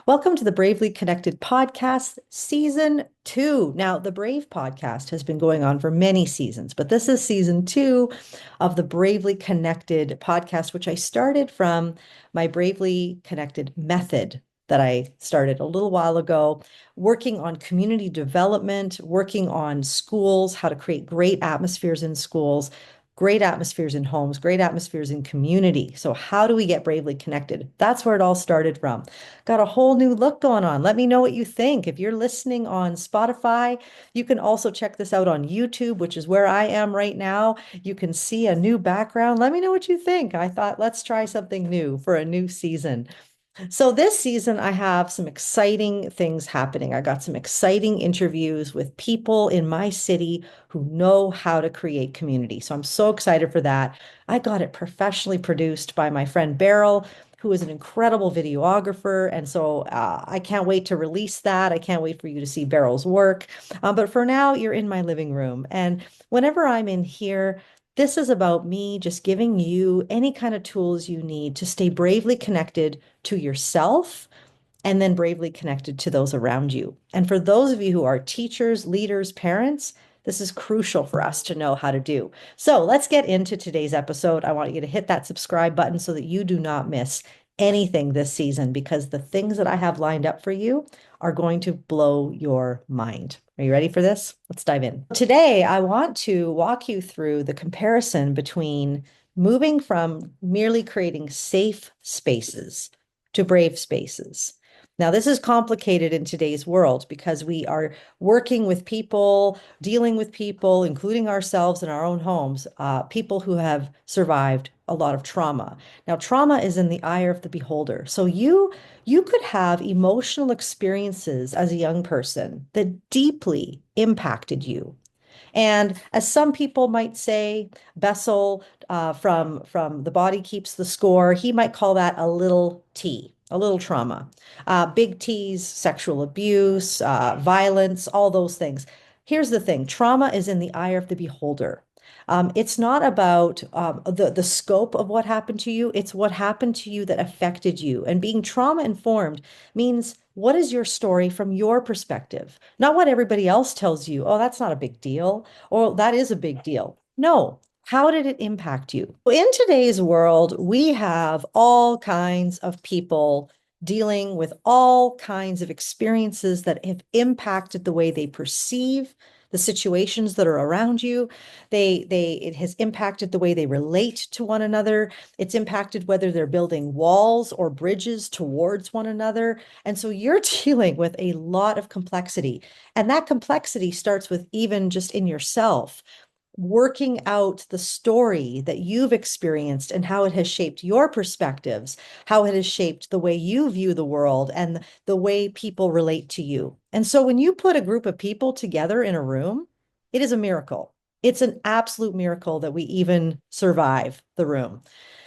Welcome to the Bravely Connected podcast, season 2. Now, the Brave podcast has been going on for many seasons, but this is season 2 of the Bravely Connected podcast, which I started from my Bravely Connected method that I started a little while ago, working on community development, working on schools, how to create great atmospheres in schools, great atmospheres in homes, great atmospheres in community. So, how do we get bravely connected? That's where it all started from. Got a whole new look going on. Let me know what you think. If you're listening on Spotify, you can also check this out on YouTube, which is where I am right now. You can see a new background. Let me know what you think. I thought, let's try something new for a new season. So this season, I have some exciting things happening. I got some exciting interviews with people in my city who know how to create community. So I'm so excited for that. I got it professionally produced by my friend Beryl, who is an incredible videographer. And so I can't wait to release that. I can't wait for you to see Beryl's work. But for now, you're in my living room. And whenever I'm in here, this is about me just giving you any kind of tools you need to stay bravely connected to yourself and then bravely connected to those around you. And for those of you who are teachers, leaders, parents, this is crucial for us to know how to do. So let's get into today's episode. I want you to hit that subscribe button so that you do not miss anything this season because the things that I have lined up for you are going to blow your mind. Are you ready for this? Let's dive in. Today, I want to walk you through the comparison between moving from merely creating safe spaces to brave spaces. Now, this is complicated in today's world because we are working with people, dealing with people, including ourselves in our own homes, people who have survived a lot of trauma. Now, trauma is in the eye of the beholder. So you could have emotional experiences as a young person that deeply impacted you. And as some people might say, Bessel from The Body Keeps the Score, he might call that a little T, a little trauma. Big T's, sexual abuse, violence, all those things. Here's the thing, trauma is in the eye of the beholder. It's not about the scope of what happened to you. It's what happened to you that affected you. And being trauma informed means what is your story from your perspective? Not what everybody else tells you. Oh, that's not a big deal. Or that is a big deal. No. How did it impact you? In today's world, we have all kinds of people dealing with all kinds of experiences that have impacted the way they perceive the situations that are around you. It has impacted the way they relate to one another. It's impacted whether they're building walls or bridges towards one another. And so you're dealing with a lot of complexity. And that complexity starts with even just in yourself, working out the story that you've experienced and how it has shaped your perspectives, how it has shaped the way you view the world and the way people relate to you. And so when you put a group of people together in a room, it is a miracle. It's an absolute miracle that we even survive the room.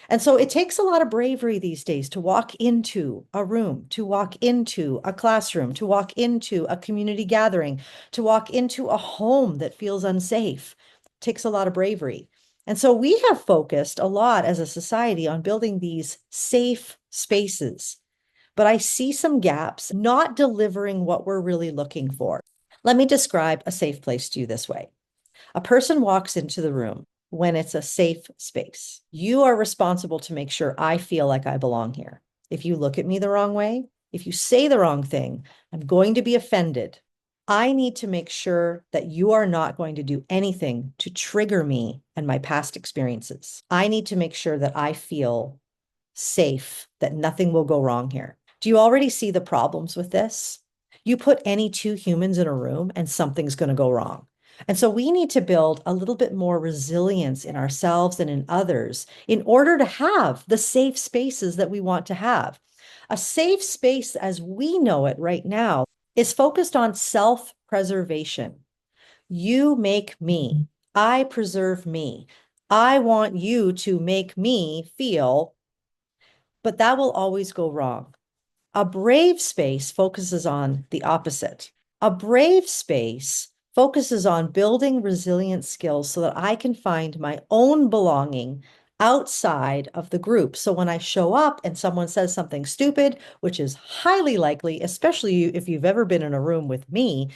And so it takes a lot of bravery these days to walk into a room, to walk into a classroom, to walk into a community gathering, to walk into a home that feels unsafe. It takes a lot of bravery. And so we have focused a lot as a society on building these safe spaces. But I see some gaps not delivering what we're really looking for. Let me describe a safe place to you this way. A person walks into the room when it's a safe space. You are responsible to make sure I feel like I belong here. If you look at me the wrong way, if you say the wrong thing, I'm going to be offended. I need to make sure that you are not going to do anything to trigger me and my past experiences. I need to make sure that I feel safe, that nothing will go wrong here. Do you already see the problems with this? You put any two humans in a room and something's going to go wrong. And so we need to build a little bit more resilience in ourselves and in others in order to have the safe spaces that we want to have. A safe space, as we know it right now, is focused on self-preservation. You make me. I preserve me. I want you to make me feel, but that will always go wrong. A brave space focuses on the opposite. A brave space focuses on building resilient skills so that I can find my own belonging outside of the group. So when I show up and someone says something stupid, which is highly likely, especially if you've ever been in a room with me,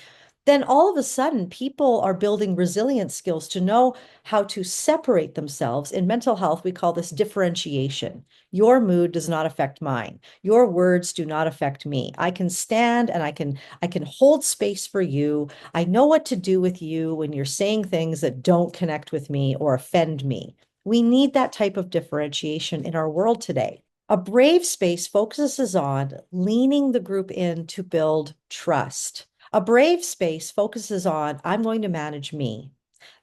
then all of a sudden people are building resilience skills to know how to separate themselves. In mental health, we call this differentiation. Your mood does not affect mine. Your words do not affect me. I can stand and I can hold space for you. I know what to do with you when you're saying things that don't connect with me or offend me. We need that type of differentiation in our world today. A brave space focuses on leaning the group in to build trust. A brave space focuses on, I'm going to manage me.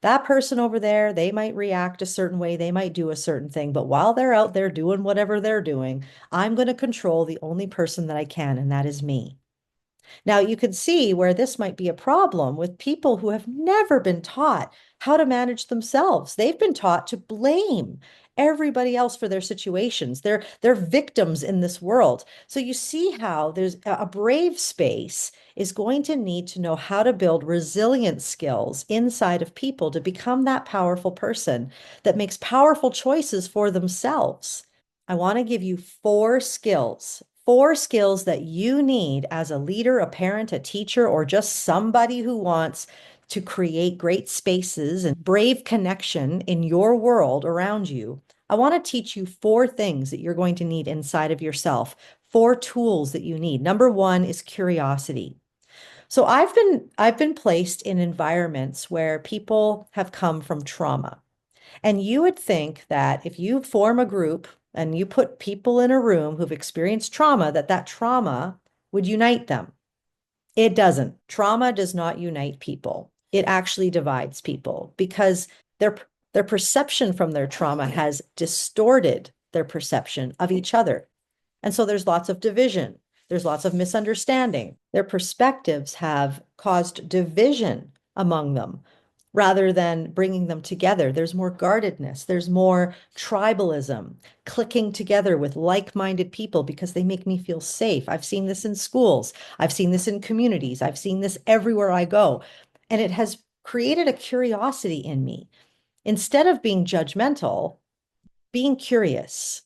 That person over there, they might react a certain way, they might do a certain thing, but while they're out there doing whatever they're doing, I'm going to control the only person that I can, and that is me. Now, you can see where this might be a problem with people who have never been taught how to manage themselves. They've been taught to blame everybody else for their situations. They're victims in this world. So you see how there's a brave space is going to need to know how to build resilient skills inside of people to become that powerful person that makes powerful choices for themselves. I want to give you four skills that you need as a leader, a parent, a teacher, or just somebody who wants to create great spaces and brave connection in your world around you. I want to teach you four things that you're going to need inside of yourself, four tools that you need. Number one is curiosity. So I've been placed in environments where people have come from trauma. And you would think that if you form a group and you put people in a room who've experienced trauma, that that trauma would unite them. It doesn't. Trauma does not unite people. It actually divides people because their their perception from their trauma has distorted their perception of each other. And so there's lots of division. There's lots of misunderstanding. Their perspectives have caused division among them rather than bringing them together. There's more guardedness. There's more tribalism, clicking together with like-minded people because they make me feel safe. I've seen this in schools. I've seen this in communities. I've seen this everywhere I go. And it has created a curiosity in me. Instead of being judgmental, being curious.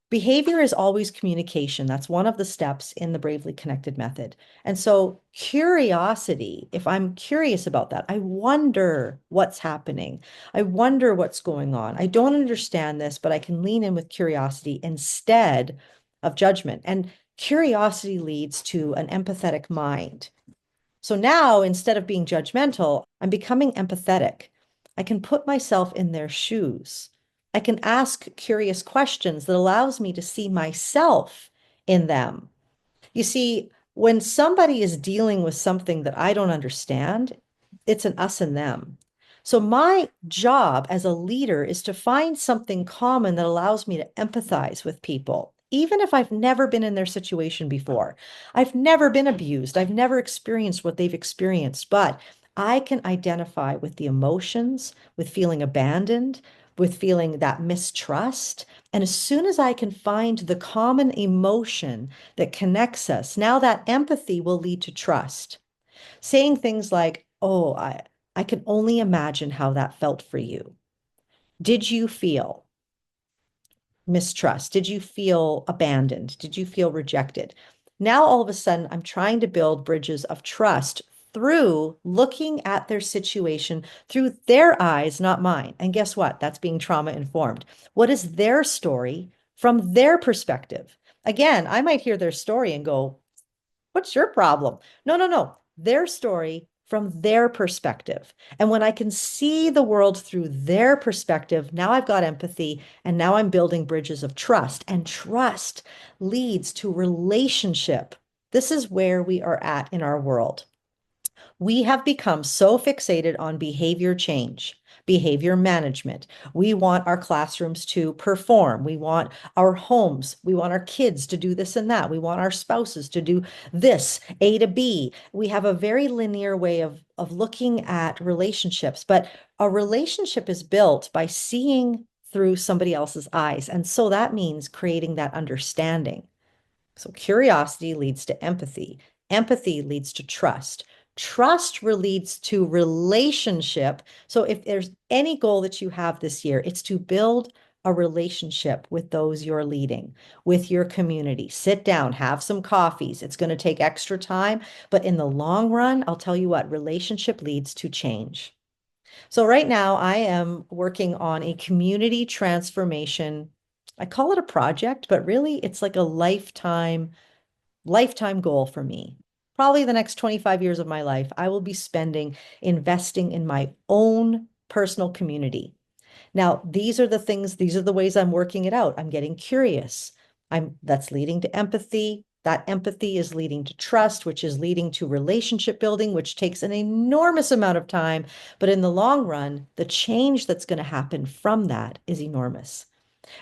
Behavior is always communication. That's one of the steps in the Bravely Connected method. And so, curiosity, if I'm curious about that, I wonder what's happening. I wonder what's going on. I don't understand this, but I can lean in with curiosity instead of judgment. And curiosity leads to an empathetic mind. So now, instead of being judgmental, I'm becoming empathetic. I can put myself in their shoes. I can ask curious questions that allows me to see myself in them. You see, when somebody is dealing with something that I don't understand, it's an us and them. So my job as a leader is to find something common that allows me to empathize with people, even if I've never been in their situation before. I've never been abused. I've never experienced what they've experienced, but I can identify with the emotions, with feeling abandoned, with feeling that mistrust. And as soon as I can find the common emotion that connects us, now that empathy will lead to trust. Saying things like, oh, I can only imagine how that felt for you. Did you feel mistrust? Did you feel abandoned? Did you feel rejected? Now, all of a sudden, I'm trying to build bridges of trust through looking at their situation through their eyes, not mine. And guess what? That's being trauma informed. What is their story from their perspective? Again, I might hear their story and go, what's your problem? No, no, no. Their story from their perspective. And when I can see the world through their perspective, now I've got empathy and now I'm building bridges of trust. And trust leads to relationship. This is where we are at in our world. We have become so fixated on behavior change, behavior management. We want our classrooms to perform. We want our homes. We want our kids to do this and that. We want our spouses to do this, A to B. We have a very linear way of looking at relationships, but a relationship is built by seeing through somebody else's eyes. And so that means creating that understanding. So curiosity leads to empathy. Empathy leads to trust. Trust leads to relationship. So if there's any goal that you have this year, it's to build a relationship with those you're leading, with your community. Sit down, have some coffees. It's going to take extra time, but in the long run, I'll tell you what, relationship leads to change. So right now I am working on a community transformation. I call it a project, but really it's like a lifetime goal for me. Probably the next 25 years of my life, I will be spending investing in my own personal community. Now, these are the ways I'm working it out. I'm getting curious. That's leading to empathy. That empathy is leading to trust, which is leading to relationship building, which takes an enormous amount of time. But in the long run, the change that's going to happen from that is enormous.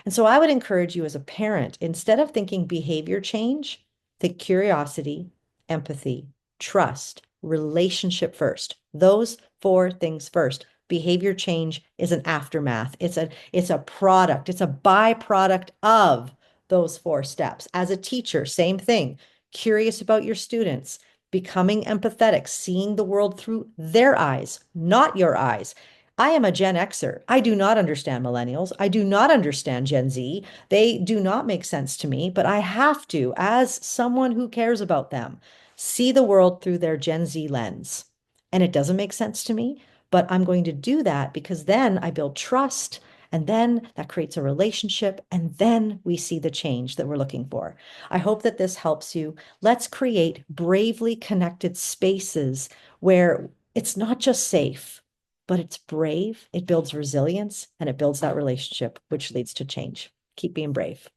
And so I would encourage you as a parent, instead of thinking behavior change, think curiosity, empathy, trust, relationship first. Those four things first. Behavior change is an aftermath. It's a product. It's a byproduct of those four steps. As a teacher, same thing. Curious about your students, becoming empathetic, seeing the world through their eyes, not your eyes. I am a Gen Xer. I do not understand millennials. I do not understand Gen Z. They do not make sense to me, but I have to, as someone who cares about them, see the world through their Gen Z lens. And it doesn't make sense to me, but I'm going to do that because then I build trust, and then that creates a relationship, and then we see the change that we're looking for. I hope that this helps you. Let's create bravely connected spaces where it's not just safe, but it's brave, it builds resilience, and it builds that relationship, which leads to change. Keep being brave.